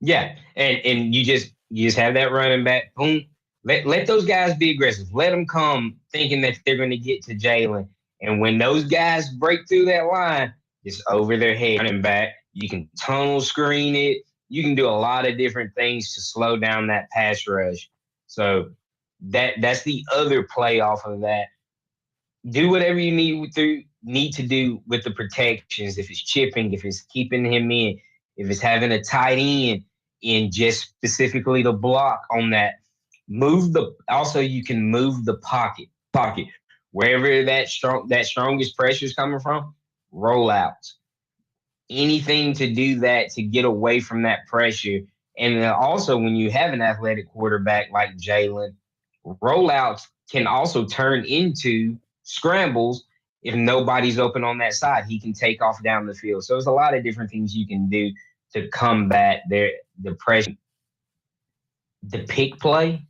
Yeah. And you just have that running back, boom. Let those guys be aggressive. Let them come thinking that they're going to get to Jalen. And when those guys break through that line, it's over their head. Running back, you can tunnel screen it. You can do a lot of different things to slow down that pass rush. So that's the other play off of that. Do whatever you need to do with the protections. If it's chipping, if it's keeping him in, if it's having a tight end in just specifically the block on that. Also you can move the pocket. Wherever that strongest pressure is coming from, roll out. Anything to do that, to get away from that pressure. And then also when you have an athletic quarterback like Jalen, rollouts can also turn into scrambles if nobody's open on that side, he can take off down the field. So there's a lot of different things you can do to combat the pressure. The pick play,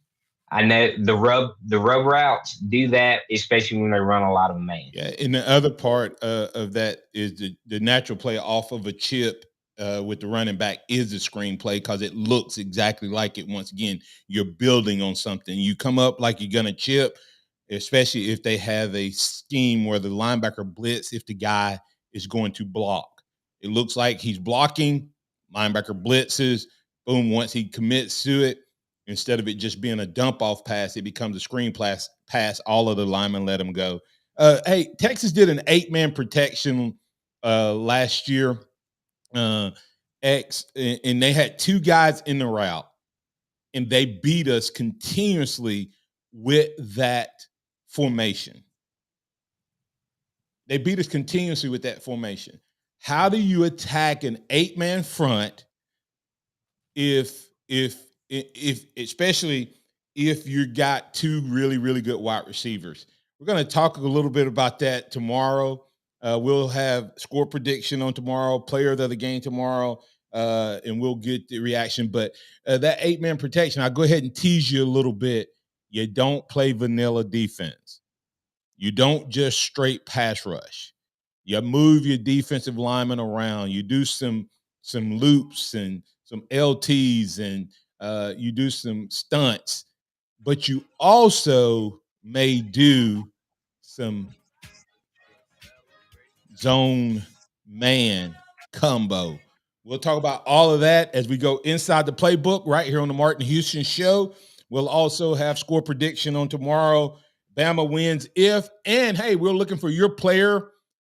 I know the rub routes do that, especially when they run a lot of man. Yeah, and the other part of that is the natural play off of a chip with the running back is the screen play because it looks exactly like it. Once again, you're building on something. You come up like you're going to chip, especially if they have a scheme where the linebacker blitz if the guy is going to block. It looks like he's blocking, linebacker blitzes, boom, once he commits to it, instead of it just being a dump-off pass, it becomes a screen pass. All of the linemen let him go. Hey, Texas did an 8-man protection last year, and they had 2 guys in the route, and they beat us continuously with that formation. They beat us continuously with that formation. How do you attack an 8-man front if especially if you got 2 really, really good wide receivers? We're going to talk a little bit about that tomorrow. We'll have score prediction on tomorrow, player of the game tomorrow, and we'll get the reaction. But that 8-man protection, I'll go ahead and tease you a little bit. You don't play vanilla defense. You don't just straight pass rush. You move your defensive linemen around. You do some loops and some LTs, and you do some stunts, but you also may do some zone man combo. We'll talk about all of that as we go inside the playbook right here on the Martin Houston Show. We'll also have score prediction on tomorrow. Bama wins if, and hey, we're looking for your player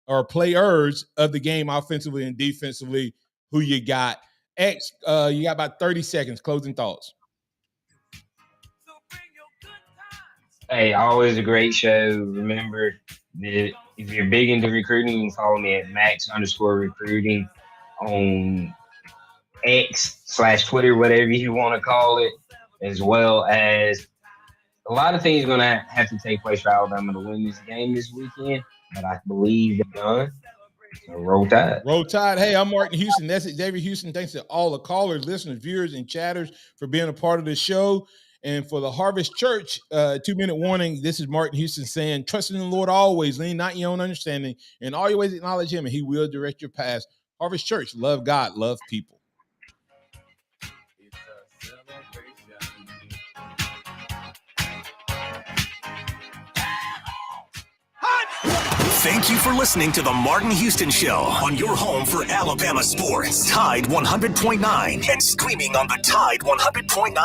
or players of the game offensively and defensively. Who you got? X, you got about 30 seconds. Closing thoughts. Hey, always a great show. Remember, if you're big into recruiting, you can follow me at Max_recruiting on X/Twitter, whatever you want to call it, as well as a lot of things going to have to take place for Alabama to win this game this weekend, but I believe they're done. So roll Tide. Roll Tide. Hey, I'm Martin Houston. That's Xavier Houston. Thanks to all the callers, listeners, viewers, and chatters for being a part of the show. And for the Harvest Church, 2-minute warning, this is Martin Houston saying, trust in the Lord always, lean not your own understanding, and all your ways acknowledge him, and he will direct your paths. Harvest Church, love God, love people. Thank you for listening to the Martin Houston Show on your home for Alabama sports. Tide 100.9 and streaming on the Tide 100.9